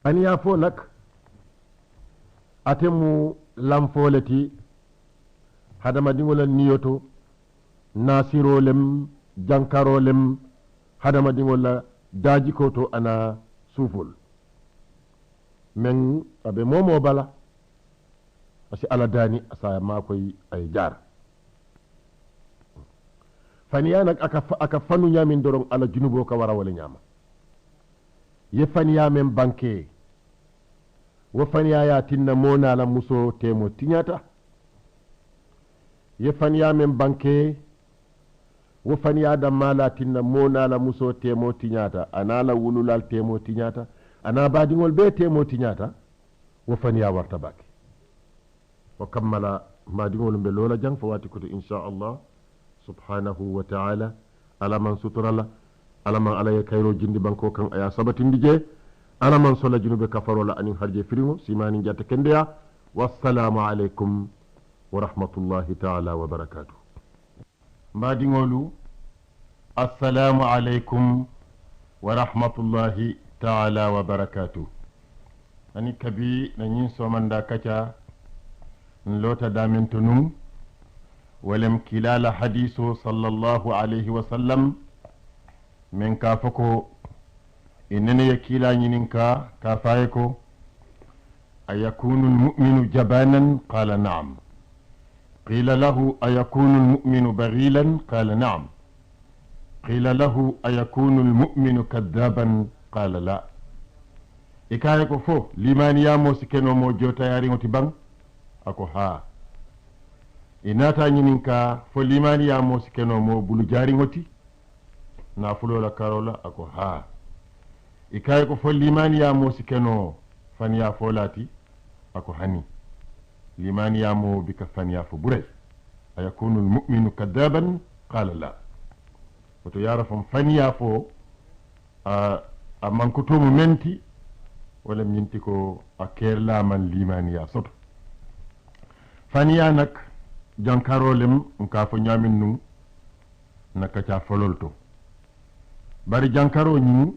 faniya fo nak atemu lamfoleti hadamadiŋola niyoto nasirolem jankarolem hadamadiŋola dajikoto ana suufol men abe momo bala asi ala dani asa makoy ay jar faniya nak aka fanu ñamin doron ala junubo ka wara wala ñama ye faniya men banke wo faniya ya tinna mona la muso temo tiñata ye faniya men banke wo faniya damma la tinna mona la muso temo tiñata ana la wululal temo tiñata ana badiŋol be temo tiñata wo faniya warta bake o kammala madiŋol be lola jang fo wati koto inchallah subhanahu wa ta'ala alaman suturala alaman alaye kayro jindi banko kan aya sabatindi je alaman sola junube kafarola anin harje firiŋo simani jatta kendeya wassalamu aleykum wa rahmatullahi ta'ala wa barakatuh madiŋolu assalamu aleykum wa rahmatullahi ta'ala wa barakatuh ani kabi na ñin somanda kaca nlota damen to num ولم كلال حديثه صلى الله عليه وسلم من كافكو إنني يكيلا ينكا كافايكو أيكون المؤمن جبانا قال نعم قيل له أيكون المؤمن بغيلا قال نعم قيل له أيكون المؤمن كذابا قال لا إكايكو فو لمن يامو سكنو مو جوتا يارينو تبان أكو ها inata ñininka fo limani ya mo sikeno mo bulu jari ngoti na fulola karola ako ha ikay ko fo limani ya mo sikeno faniya folati ako hani limani ya mo bika faniya fo buray ayakunu almu'minu kadaban qala la wato yara fam faniya fo a mankuto mo menti wala minti ko a kerla man limani ya soto faniya nak jankarolem nka fo ñamin nun naka ca folol to bari jankaro ñi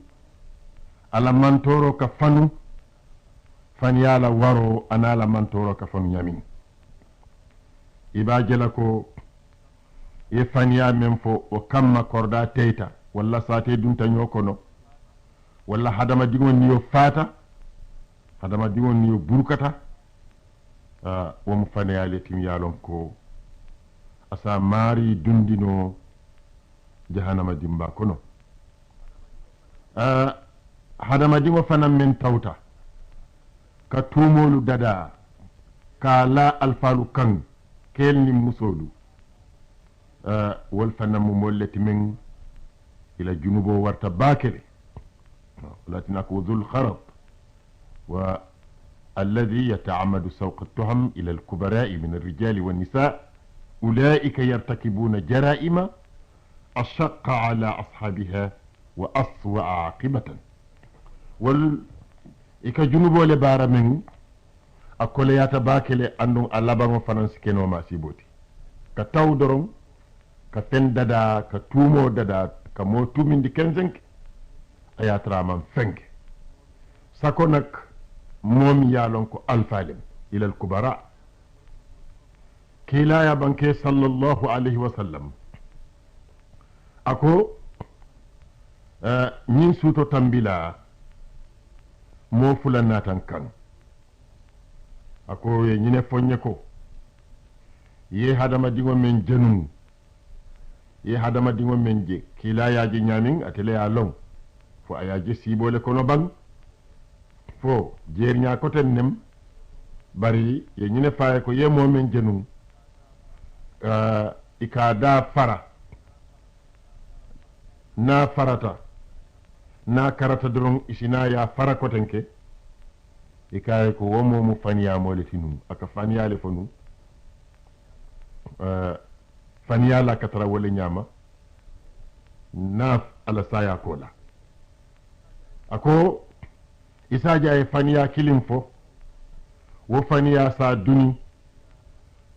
ala mantoro ka fanu faniya la waro ana la mantoro ka fanu ñamin iba jela ko e faniya men fo o kamma korda teyta walla sate dunta ñokono walla hadama digon niyo fata hadama digon niyo burkata womo faniya le tim yalon ko asa mari dundino jahannama dimba kono hadama dimo fanan men tawta ka tumolu dada ka la alfalu kan kelni musolu wol fanan mo molleti men ila junubo warta bakele latinako dhul kharab wa الذي يتعمد سوق التهم إلى الكبراء من الرجال والنساء أولئك يرتكبون جرائم أشق على أصحابها وأسوأ عاقبة إكا جنوبو لبارا من أكل يتباكل أنه ألبا فرنسكين وما سيبوتي كتاو درون كفن دادا كتومو دادا كموتو من دي كنزنك أياترا من فنك ساكونك موم يالونكو ألفالم إلى الكبراء كلا يا بنكي صلى الله عليه وسلم أكو نين سوتو تنبيلا مو فلنا تنكن أكو ينين فنيكو ye hadama dingo men jenun ye hadama dingo men je kila ya je nyamin atele ya long fo aya je sibole kono bang fo jernya koten nem bari ye nyine faye ko ye mo men jenun ika da fara na farata na karata doron isina ya fara kotenke ikaye ko womo mu faniya mo le tinu aka faniya le fonu faniya la katara wole nyama na ala saya kola ako isaja e faniya kilin fo wo faniya sa duni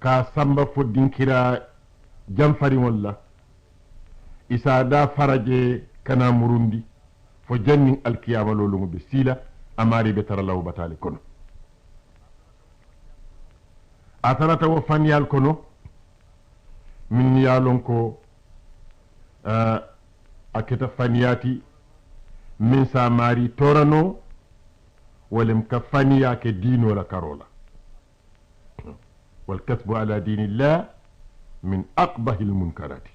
ka samba foddin kira jamfari walla isa da faraje kana murundi fo jannin alkiyama lolu be sila amari be tara law batali kono atarata wo faniyal kono min yalon ko aketa faniyati min sa mari torano ولم كفانيا كدين ولا كارولا والكسب على دين الله من أقبح المنكرات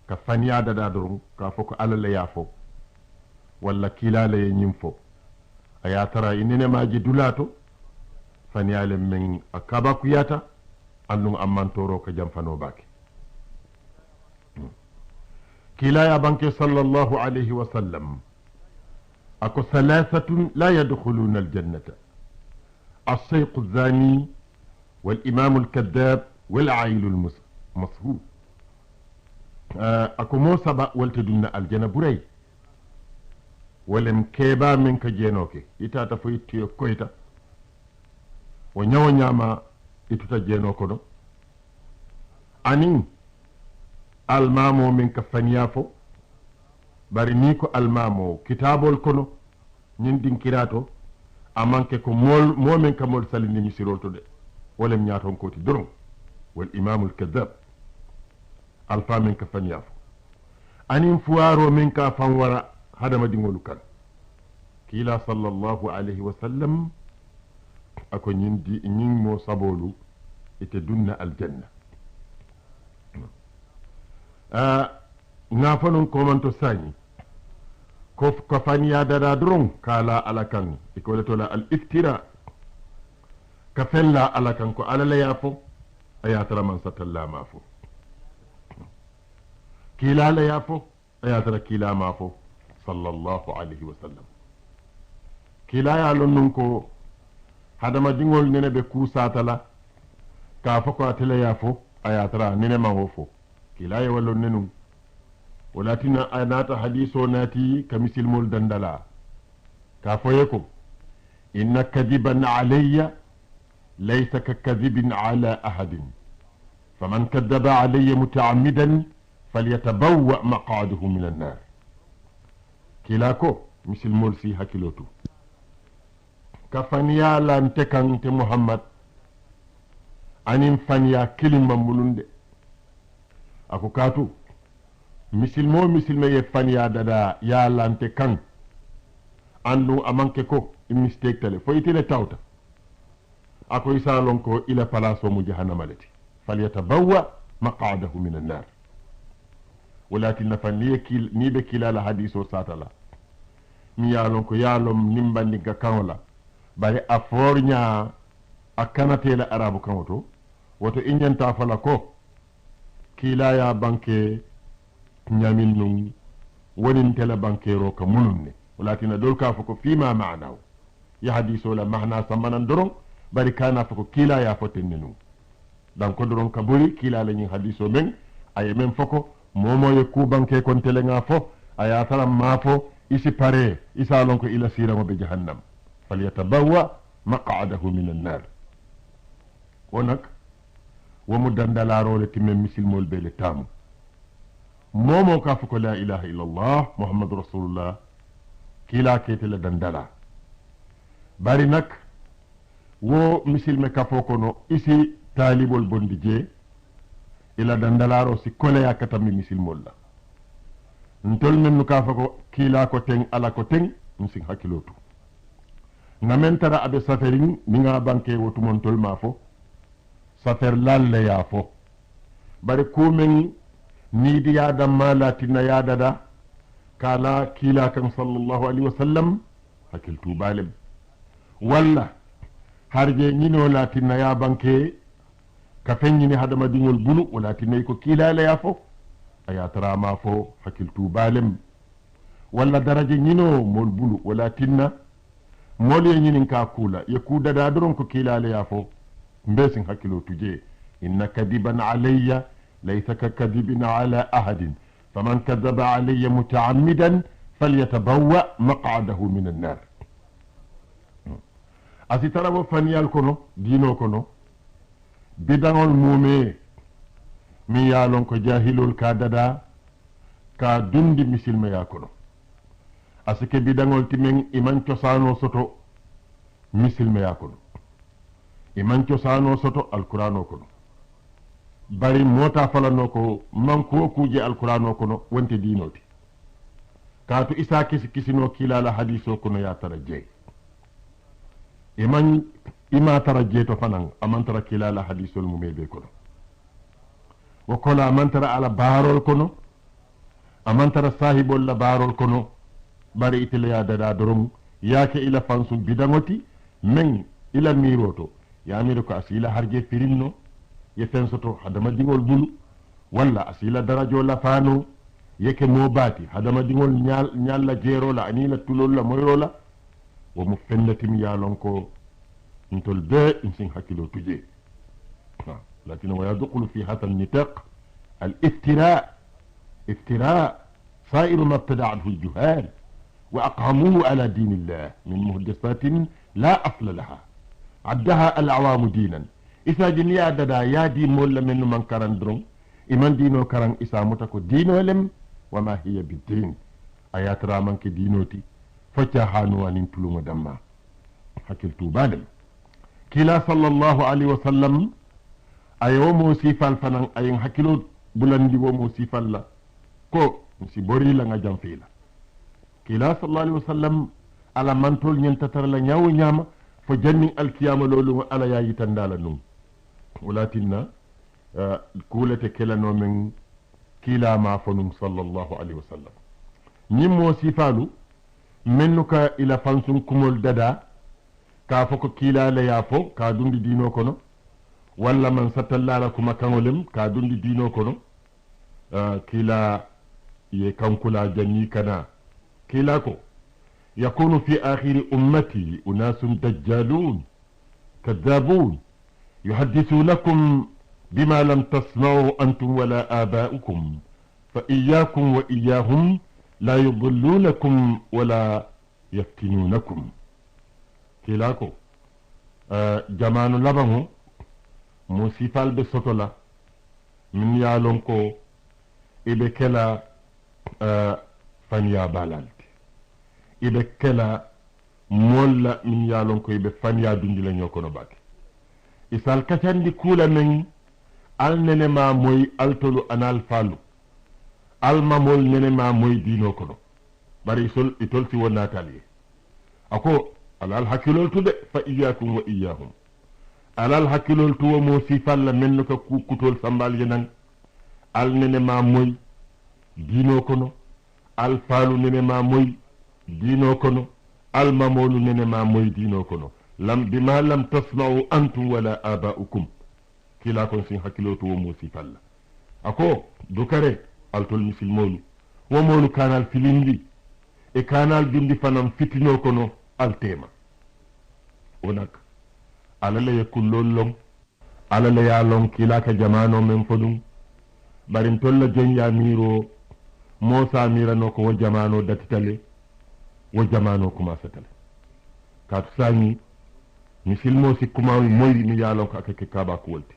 كفانيا دادرون كافوك على لا يافو ولا كلا لا ينفو أيا ترى إننا ما جدولاتو فانيا من أكاباكو ياتا أنو أمان تورو كجام فانو باكي كلا يا بانكي صلى الله عليه وسلم أكو ثلاثة لا يدخلون الجنة الشيخ الزاني والإمام الكذاب والعيل المصهور أكو موسى والتدن الجنة بري ولم كيبا منك جينوكي إتا تفويت كويتا ونيو نياما إتتا جينوكو أنين المامو منك فنيافو bari ni ko almamo kitabol kono ñin dinkirato amanke ko momen kamol salini mi sirolto de wolem ñaaton koti doron wal imamul kadhab alfa men ka fanyafo anin fuwaro men ka fan wara hadama dingolu kan kila sallallahu alayhi wa sallam ako ñin mo sabolu ite dunna aljanna nga fanon komanto sañi ko faniya dada doron kala alakan ikole tola al iftira ka fella alakan ko alala yafo ayatara man satalla mafo kila la yafo ayatara kila mafo sallallahu alaihi wasallam kila ya lonnun ko hadama dingol nene be kusatala ka fako atela yafo ayatara nene ma wofo kila ya wallon nenu ولكن أنات حديث ناتي كمثل مول دندلا كافويكم إن كذبا علي ليس ككذب على أحد فمن كذب علي متعمدا فليتبوأ مقعده من النار كلاكو مثل مول سي هكيلوتو كفانيا لانتكن محمد أنين فانيا كلمة ملند أكو كاتو misilme ye faniya dada ya lante kan andu amanke ko mistake tale fo itile tawta ako isalon ko ila palaso mu jahannama lati falyatabawwa maq'adahu min an-nar walakin faniyakil ni be kilala hadiso satala mi yalon ko yalom nimbandi ga kawla bari afornya akanate la arabu kawoto woto inyanta fala ko kila ya banke ñamin nun wonin tela bankero ka munun ne walakin dol ka fako fima ma'nahu ya hadiso la mahna samanan doron bari kana fako kila ya foten nu dan ko doron ka buri kila la nyi hadiso men ay men fako momo ye ku banke kon tele nga fo aya taram ma fo isi pare isa lon ko ila sira be jahannam falyatabawwa maq'adahu min an-nar wonak wo mu dandalaro le timme misilmol be le tamu momo ka fuko la ilaha illallah muhammadu rasulullah kila kete la dandala bari nak wo misilme ka fokono isi talibol bondi je ila dandalaro si kole yakata mi misilmol la ntol men ka fako kila ko ten ala ko ten musin hakilotu ngamen tara abe saferin ni nga banke wotu mon tol mafo safer lalle ya fo bari ko men ni di yadam malatina yadada kala kila kan sallallahu alaihi wasallam hakiltu balem walla harje ñino latina ya banke ka feññini hadama dingol bunu wala tinay ko kila la yafo aya tarama fo hakiltu balem walla daraje ñino mol bunu wala tinna mol ye ñinin ka kula ye kuda da doron ko kila la yafo mbesin hakilo tuje inna kadiban alayya laysa kakadibin ala ahadin faman kadhaba alayya muta'ammidan falyatabawwa maq'adahu min an-nar asitara wo faniyal kono dino kono bidangol mume mi yalon ko jahilul ka dada ka dundi misilme ya kono asike bidangol timen iman cosano soto misilme ya kono iman cosano soto alqur'ano kono bari mota falano ko manko kuje alqur'ano kono wonte dinoti kaatu isa kisino kilala hadiso kono ya tara je iman ima tara je to fanan amantara kilala hadisol mumebe kono wakola amantara ala barol kono amantara sahibol la barol kono bari itele ya dada dorom yake ila fansu bidangoti men ila miroto ya miro ko asila harje firinno ye fensoto hadama dingol bulu walla asila darajo la fano yeke mo bati hadama dingol nyalla jero la anila tulol la moyola wo mu fennatim yalon ko ntol be insin hakilo tuje لكن ويدخل في هذا النطاق افتراء صائر ما ابتدعه الجهال وأقاموه على دين الله من محدثات لا أصل لها عدها العوام دينا إذا جنيا ددا يا دين مولا من من كران درون إمان دينو كران إسامتك دينو لم وما هي بالدين آيات رامنك دينوتي فتحانوا أن انتلوا مدما حكيلتو بادم كلا صلى الله عليه وسلم ayo mo sifal fanan ayin hakilo bulandi wo mo sifal la ko si bori la nga jam fila kila sallallahu alaihi wasallam ala mantol nyenta tar la nyawo nyama fo janni alkiyama lolu ala yayi tandala num walatinna kulete kela no men kila ma fonum sallallahu alaihi wasallam nyimmo sifalu mennuka ila fansum kumol dada ka foko kila la yafo ka dundi dino kono walla man satallala kuma kangolem ka dundi dino kono kila ye kankula janni kana kila ko yakunu fi akhir ummati unasun dajjalun kadhabun yuhaddithunakum bima lam tasma'u antum wala aba'ukum fa iyyakum wa iyyahum la yudillunakum wala yaftinunakum kila ko jamanu labango mo sifal be soto la min ya lon ko ibe kela fanya balalti ibe kela molla min ya lon ko ibe fanya dundi la nyoko no bak isal kacandi kula men al nene ma moy altolu anal falu al mamol nene ma moy dino kono bari sol itol si wona tali ako alal hakilol tude fa iyyakum wa iyyahum alal hakkilol tuwo mo sifalla men ko kutol sambal yenan al nene ma moy dino kono al falu nene ma moy dino kono al mamolu nene ma moy dino kono lam bima lam tasma'u antum wala aba'ukum kila kon sin hakkilo tuwo mo sifalla ako dukare altol misilmolu wo molu kanal filindi e kanal bindi fanam fitino kono al tema onak alala ye kullollon alala ya lon kilaka jamano men fodum barin tolla jonya miro mosa mirano ko jamano datitale wo jamano kuma satale kat sani misilmo sikuma moy mi yalon ko akake kaba ko wolti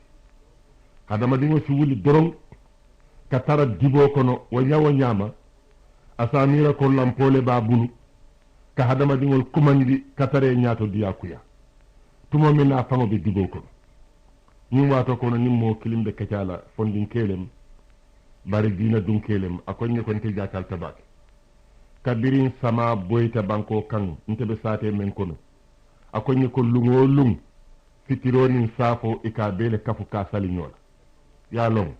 kadama dingo si wuli doron ka tara dibo kono wo nyawo nyama asamira ko lampole babulu ka hadama dingol kumandi katare nyaato diyakuya tumo min na fango be dibo ko ni wato kono nimmo kilimbe kacala fondin kelem bari dina dun kelem akonye kon te jakal tabak kabirin sama boyta banko kan ntebe sate men kono akonye ko lungo lung fitironin safo e ka bele kafu ka salinyola ya long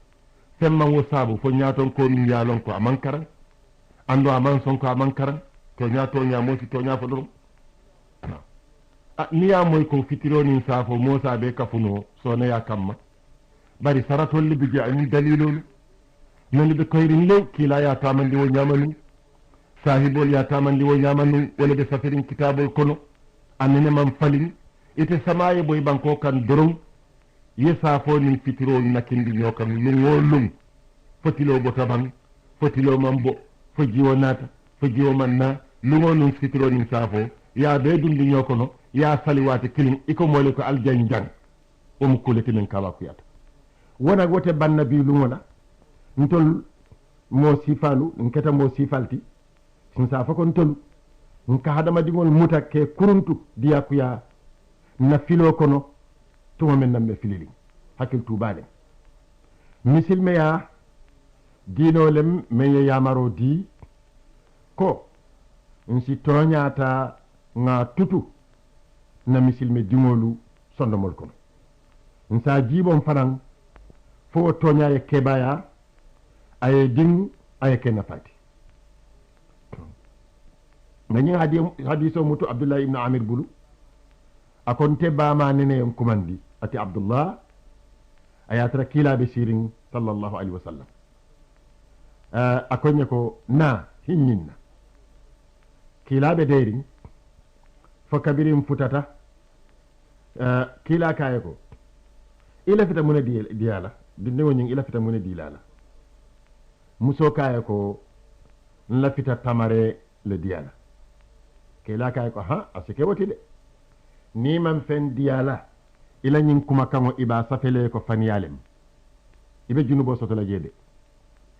semma wo sabu fo nyaaton ko min ya long ko amankaran ando aman son ko amankaran to nyaato nyamo ci to nyaafo dum niya moy ko fitironin safo mosa be kafuno sona ya kamma bari saratol libi je ani dalilol non be koyrin lew kila ya tamandi wo nyamanu sahibol ya tamandi wo nyamanu wala be safirin kitabol kono annene man falin ite samaye boy banko kan doron ye safo ni fitiro nakindi nyokam lungolum fotilo botaban fotilo mambo fojiwo nata fojiwo manna lungolum fitiro ni safo ya be dundi nyokono ya sali wate kilin iko mole ko aljanjang kulete men kala kuyata wona gote banna bi lumona ntol mo sifalu nketa mo sifalti sin sa fa kon tol nka hadamadiŋol muta ke kuruntu diyakuya na filo kono tuma men namme filili hakkil tubalen misilmeya diinolem men ye yamaro di ko nsi toñata nga tutu na misilme diŋolu sondomol kono nsa jiibon fanan fo toña ye kebaya aye diŋ aye ke nafati ngañi hadiso mutu abdullah ibn amir bulu akon te bama nene en kumandi ati abdullah ayatara kilaɓe sirin sallallahu alaihi wa sallam akonye ko na hinñinna kilaɓe deyrin fo kabirin futata kila kaye ko ila fita mune diyala dindigo ñing ila fita mune dilala muso kaye ko nla fita tamare le diyala kila kaye ko ha asike woti de ni man fen diyala ila ñing kuma kango iba safele ko faniyalem ibe junubo soto la jede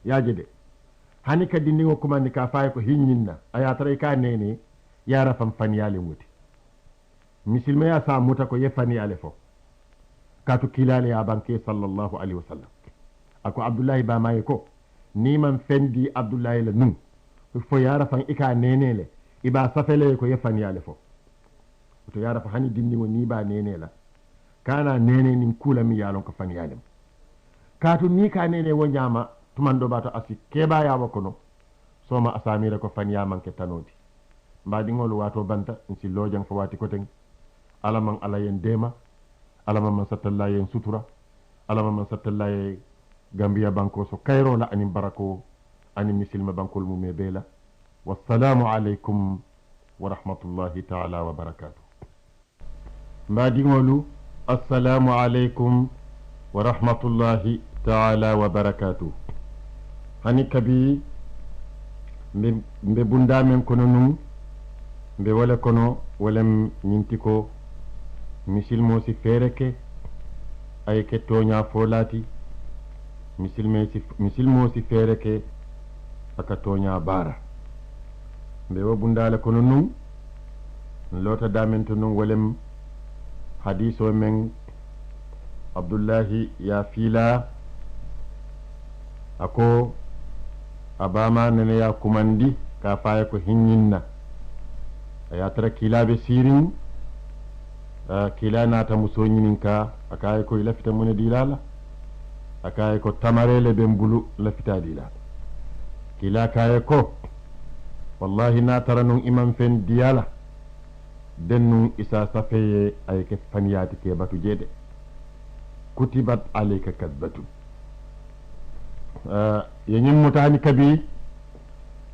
ya jede hani ka dindigo kuma ni ka faye ko hinñinna aya tare ka nene yara fam faniyalem wuti misilme ya sa muta ko ye faniyale fo katu kilale ya banke sallallahu alaihi wasallam ako abdullahi ba maye ko ni man fendi abdullahi la nun fo yara fan ika nenele iba safele ko ye faniyale fo to yara fa hani dindigo ni ba nene la kana nene nin kula mi yalon ko faniyale katu ni ka nene wo nyama tumando bato asi keba ya wakono soma asamira ko faniyama ke tanodi mbadi ngol wato banta nsi lojang fo wati ko ten alaman alayen dema alama man sattalla yen sutura alama man sattalla ye gambia banko so kayro la anin barako anin misilma bankol mum e bela wassalamu alaikum wa rahmatullahi ta'ala wa barakatuh mbadi ngolu assalamu alaikum wa rahmatullahi ta'ala wa barakatuh hani kabi mbe bunda men kono num mbe wala kono walem nyintiko misilmo si fereke ay ke toña folati misilmo si fereke aka toña bara mbe wo bundale kono nun lota damento nun walem hadiso men abdullahi ya fila ako abama nene ya kumandi ka faye ko hinninna aya tara kilaɓe sirin kila nata muso ñinin ka akaye ko lafita mune dilala akaye ko tamarele ben bulu lafita dilala kila kaye ko wallahi natara nun imam fen diyala den nun isa safeye ay ke faniyati ke batu jede kutibat alayka kadbatu yeñin mutani kabi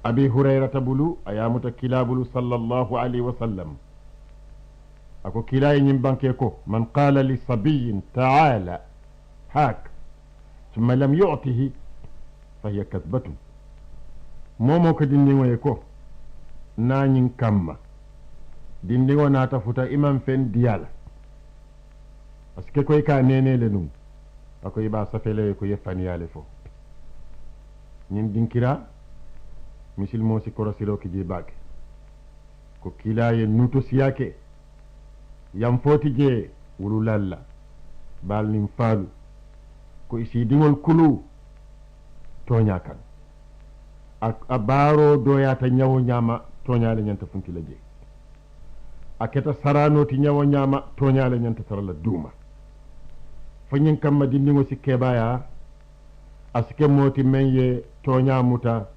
abi hurairata bulu ayamuta kila bulu sallallahu alayhi wa sallam ako kilaye ñim banke ko man qala li sabiyin taala haak summa lam yu'tihi fa hiya kadbatun momo ko dindiŋoye ko nañin kamma dindiŋo naata futa imam fen diyala parce que koy ka nenele num ako iba safele ko yeffaniyale fo ñin dinkira misilmo si korosiro ki je bake ko kilaye nuto siyake yam foti je wulu lalla bal nin faalu ko isi diŋol kulu toña kan a baaro doyata ñawo ñama toñale ñanta funtila je a keta saranoti ñawo ñama toñale ñanta tarala duuma fo ñin kamma dindiŋo si keɓaya a sike moti men ye toña muta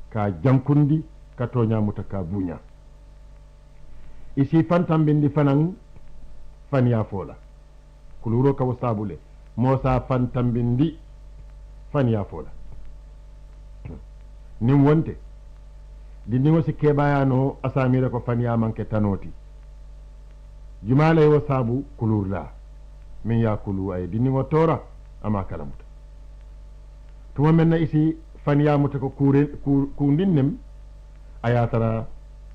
ka jankundi ka toña muta ka buña isi fantambindi fanan faniya fola kuluro kawo sabule mosa fantambindi faniya fola nin wonte dindiŋo si keɓayano asamira ko faniya manke tanoti jumalay wo sabu kulurla min ya kulu ay dindiŋo tora ama kalamuta tuma men na isi faniya muta ko kundinnem ayatara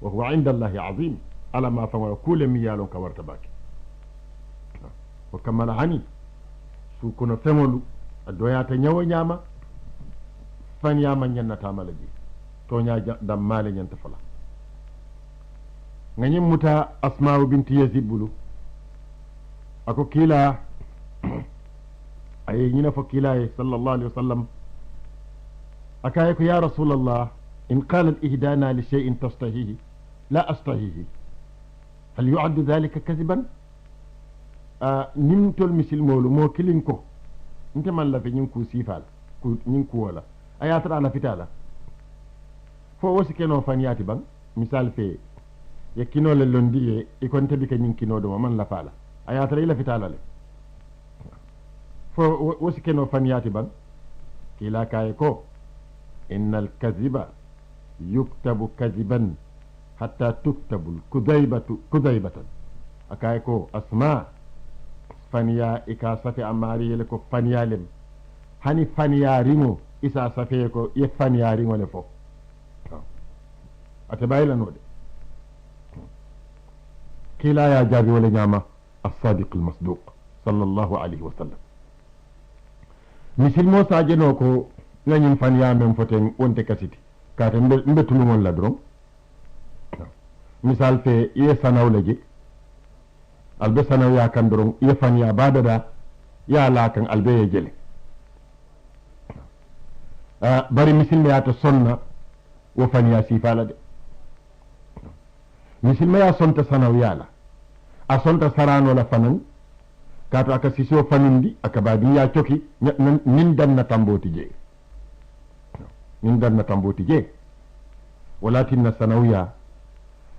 wa huwa inda allahi azim ala ma faŋola kule mi yalon ka warta bake o kammala hani su kono feŋolu a doyata ñawo ñama faniyama ñannatamala je toña dammale ñanta fala ngani muta asma'u binti yazid bulu ako kila ay ñina fo kila sallallahu alaihi wasallam akaye ko ya rasulullah in qalat ihdana li shay'in tastahihi la astahihi hal yu'addu dhalika kadiban nim tol misil mawlu mo kilin ko nte man la fe ñing ku sifal ku ñing ku wala ayatra la fitala fo wosi keno faniyati bang misal fe ye kino le londi ye e kon tabi ka ñing kino do man la fala ayatra ila fitala le fo wosi keno faniyati bang kila kaye ko innal kadhiba yuktabu kadiban hatta tuktabu kudaybatan akaye ko asma faniya ika safe amari yele ko faniya lem hani faniya ringo isa safe ko ye faniya ringo le fo ate bayla no de kila ya jabi wala nyama as-sadiq al-masduq sallallahu alayhi wa sallam misil mo saje no ko ngani faniya mem foten wonte kasiti kata mbe tulumon la dron misal fe ye sanaw leje albe sanaw ya kan doron ye faniya badada ya la kan albe ye jele bari misil ya to sonna wo faniya sifala de misil ya sonta sanaw yala a sonta sarano la fanan kato aka siso fanindi aka badi ya coki nin danna tamboti je min danna tamboti je walatinna sanawiya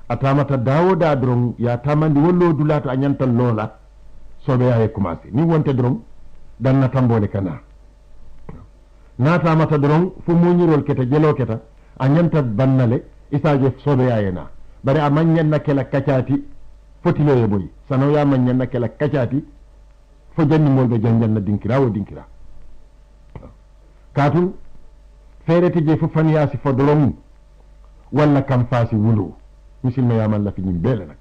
atamata dawoda dron ya tamandi wollo dulato a ñantal loola soɓe yahe commencé ni wonte dron danna tambole kana natamata dron fo muñirol keta jelo keta a ñanta bannale isaje soɓe yayena bari a maññanna kela kacati fotiloye boyi sanoya maññanna kela kacati fo jannimol ɓe janjanna dinkira wo dinkira katun feerete je fo faniyasi fo doron walla kam faasi wulu misilma yamalla fi ñim beele nak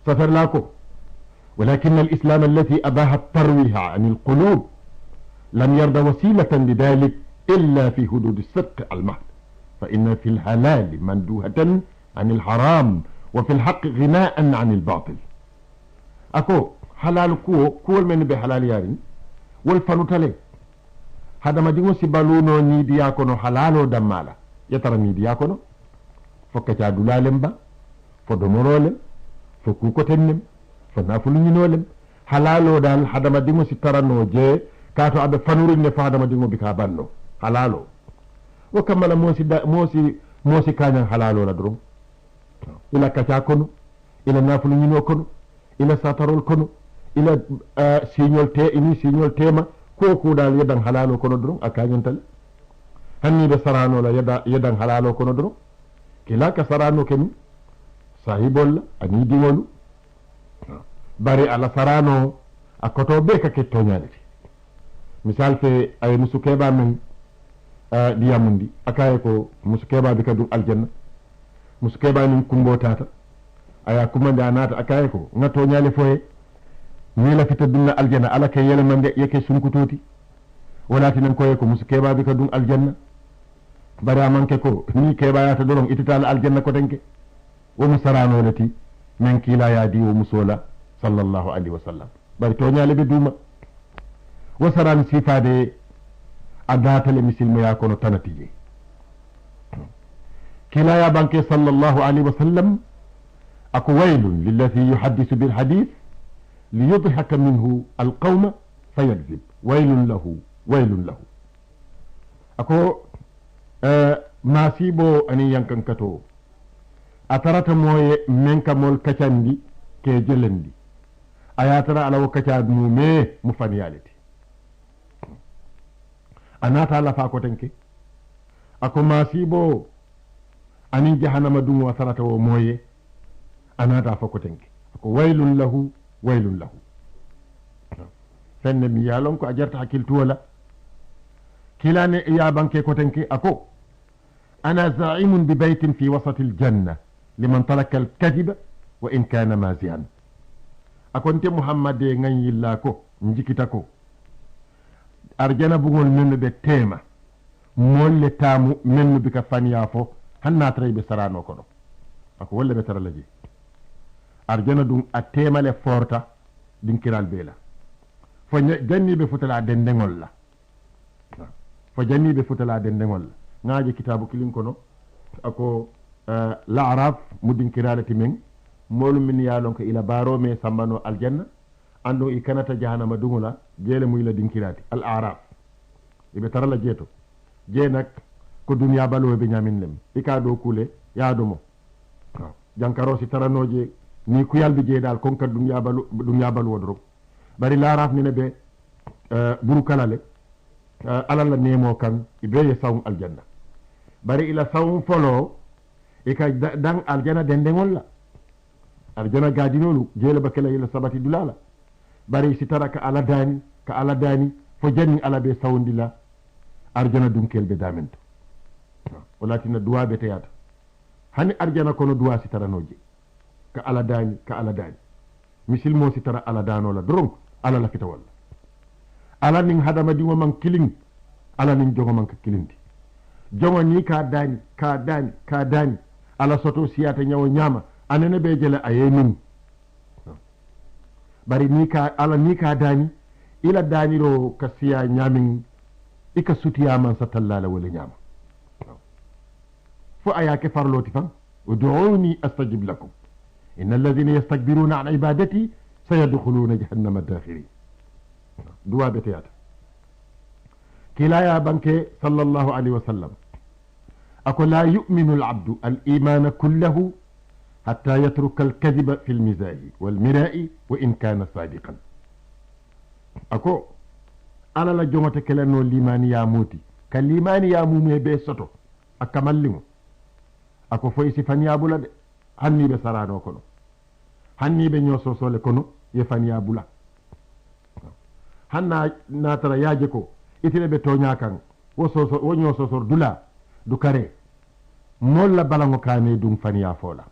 سفر لاكو ولكن الإسلام الذي أباح الترويح عن القلوب لم يرد وسيلة لذلك إلا في حدود الصدق المحض فإن في الحلال مندوهة عن الحرام وفي الحق غناء عن الباطل أكو حلال كو من بحلال يارين والفنو تلي هذا ما دينو سيبالونو نيديا كونو حلالو دمالا يترى نيديا كونو فكتا دولالم با فدمرولم فكوكوتنم فنافلنينولم حلالو دال هذا ما دينو سيترانو جي كاتو أبي فنورين نفا ما دينو بكا بانو حلالو وكمل موسي كان حلالو لدرو إلى كتا كونو إلى نافلنينو كونو إلى ساترول كونو إلى سينيول تيما كوكو دال يدن حلالو كونو درو أكاين hanni be sarano la yedan halalo kono dro kila ka sarano ken sahibol ani diwolu bari ala sarano akoto be ka ketto nyalati misal fe ay musukeba men diyamundi akaye ko musukeba be kadu aljanna musukeba nin kumbo tata aya kumande anata akaye ko ngato nyale foye ni la fita dunna aljanna ala kay yele mande yake sunkutoti walati nan koye ko musukeba be kadu aljanna bari amanke ko ni keɓayata doron ititala aljanna ko tenke womo saranoleti min kiila yaadi wo musola sallllahu alayhi wa sallam bari toñale ɓe duuma wo sarani sifade a datale misilmoya kono tanati je kilaya banke sallllahu alayhi wa sallam ako waylun lilladi yuhaddisu bilhadith liyudhaka minhu alqawma fayakzib waylun lahu ako masibo ani yankankato a tarata moye men kamol kacandi ke jelendi ayatara ala wo kacad mume mu faniyaleti anata lafa ko tenke ako masibo ani jahannama dum wa tarata wo moye anata fa ko tenke ako waylun lahu fenne mi yalon ko a jarta hakkiltu wala kilane ya banke ko tenke ako أنا زعيم ببيت في وسط الجنة لمن ترك الكذب وإن كان مازعا أكنت محمد غني لاكو نجيكتاكو أرجنا بقول من بتيمة مول تامو من بك فانيافو هنا تري بسرانو كنو ako wolle ɓe tara laji arjana ɗum a temale forta ɗinkiral beela fo janniɓe futala dendegol la fo janniɓe futala dendegol la ŋaaji kitabu kilin kono ako l'araf mu dinkiralati men molum min yaalon ko ila barome sammano aljanna andu i kanata jahanama dugula jeele mu ila dinkirati al araf iɓe tarala jeeto jee nak ko duniya baloɓe ñamin lem ika ɗo kuule yaadumo jankaro si taranoje ni kuyalɓe jeeɗal konka duniya balu wodoro bari l'araf nene ɓe buru kalale alalla nemo kan iɓeye sawun aljanna bari ila sawun folo ika dan aljana dendegol la aljana gadinolu jeele bakela ila sabati dulala bari si tara ka ala dani fo janni ala ɓe sawndila arjana dunkel ɓe damento walatina duwa ɓe teyata hani arjana kono duwa si taranoje ka ala dani misilmo si tara ala danola doron ala lafita walla ala nin hadamadiŋo man kilin ala nin jogo man ka kilindi jogo ni ka dani ala soto siyata ñawo ñama anene ɓe jele a yemin bari ni ka dani ila daniro ka siya ñamin ika sutiyaman sa tallala wala ñama fo ayake farloti fan ud'uni astajib lakum inna alladhina yastakbiruna an ibadati sayadkhuluna jahannama dakhirin duwa be teyata kilaya banke sallallahu alaihi wasallam ako la yu'minu al-abdu al-imana kullahu hatta yatruka al-kadhiba fi al-mizahi wal-mira'i wa in kana sadiqan ako ala la jongota kelano limani ya moti ka limani ya mume be soto akamallingo ako foy si faniya bula de hanni be sarano kono hanni be nyoso sole kono ye faniya bula hanna natara yaje ko itile be tonya kan wo nyoso sor dula du kare molla balango kane dum faniya fola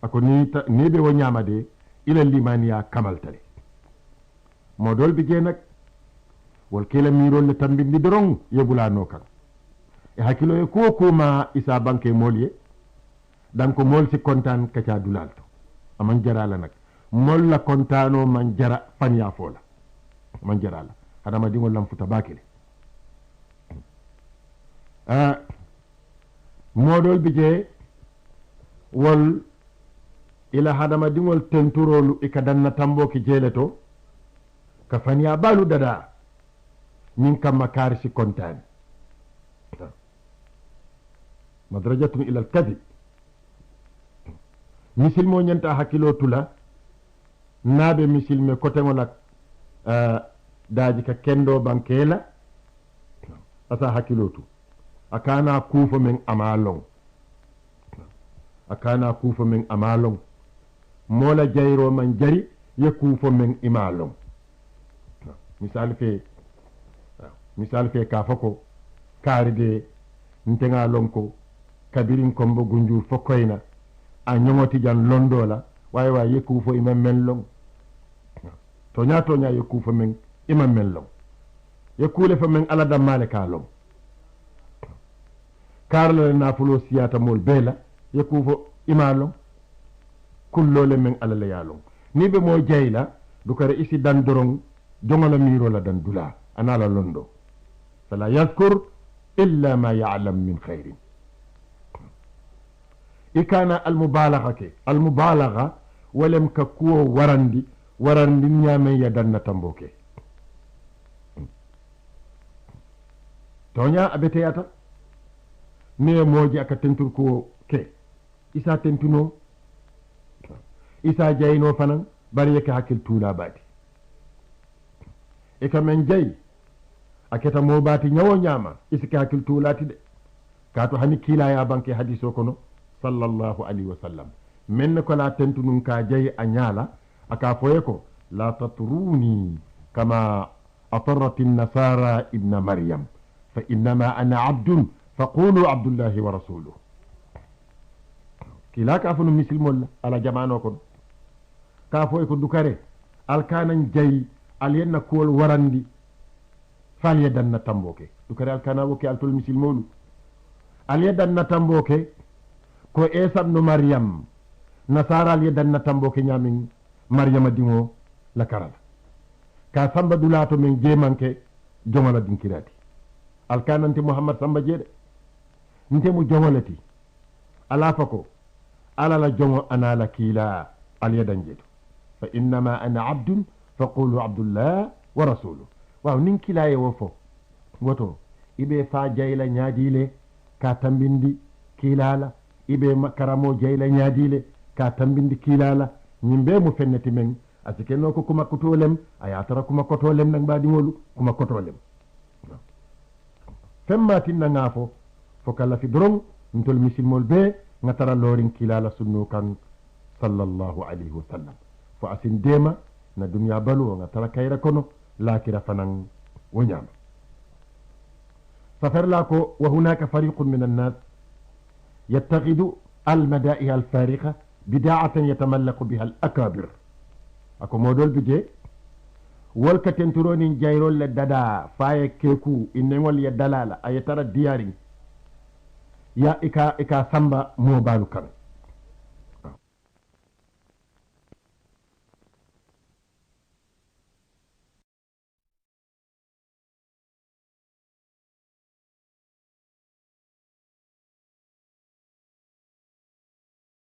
ako ni be wo nyama de ila limaniya kamaltale modol bi je nak wol kila mirol le tambindi dorong yebulano kan e hakkilo e ko kuma isa banque molye danko mol si kontan kaca dulalto aman jarala nak mol la kontano man jara fanya fola man jarala hadama dingol lam futa bakile modol bije wol ila hadama dingol tenturolu ikadanna tambo ki jeleto ka fanya balu dada min kam makari si kontani madrajatun ila al-kadhib misil mo nyanta hakilo tula nabe misil me kote ngolak daji ka kendo bankela asa hakilo tu akana kufo men amalong mola jayro man jari ye kufo men imalong misal fe ka fako karide ntenga lonko kabirin kombo gunjur fokoyna a ñomoti jan londola way yekku fo imam men long tonya yekku fo men imam men long yekkule fo men ala dammale ka long karla na fulo siyata mol bela yekku fo imam long kullole men ala le yalong ni be mo jeyla du kare isi dan dorong jongala miro la dan dula anala londo fala yazkur illa ma ya'lam min khairin ikana almubalagha walem ka kuwo warandi nyame ya danna tamboke tonya abeteyata ne moji aka tentur ko ke isa tentuno isa jayno fanan bari yake hakil tula bati e kamen jay aketa mo bati nyawo nyama isika hakil tulati de kato hani kila ya banke hadiso kono sallallahu alaihi wasallam men ko la tentunun ka jay anyala aka foye ko la tatruni kama atarrat an-nasara ibn maryam fa innama ana abdun faqulu abdullahi wa rasuluhu kila ka funu misilmol ala jamano ko ka foye ko dukare alkanan jay aliyenna kol warandi fal yadanna tamboke dukare alkana woke altul misilmolu aliyedanna tamboke ko Isa ibn Maryam nasaral ye danna tambo ke nyamin Maryama dingo la karala ka samba dulato min jemanke jomala dinkirati alkananti Muhammad samba jede nte mu jongolati ala fako ala la jongo ana la kila al yadanjeto fa innama ana abdun faqulu abdullah wa rasuluhu waaw nin kila ye wo fo woto ibe fa jayla nyaadile ka tambindi kilala ibe karamo jayla nyaadile ka tambindi kilala nyimbe mu fenneti men asike no ko kuma kotolem ayatara kuma kotolem nak badi wolu kuma kotolem femma tinna ngafo fo kala fi doron ntol misilmol be ngatara lorin kilala sunno kan sallallahu alayhi wa sallam fo asin dema na dunya balu ngatara kayra kono lakira fanan wonyama ففرلاكو وهناك فريق من الناس يتخذ المدائح الفارغة بداعة يتملق بها الأكابر أكو مودول بجي والكتنترونين جايرول لددا فاي كيكو إنمول يدلالة أي ترى دياري يا إكا سامبا موبالو كان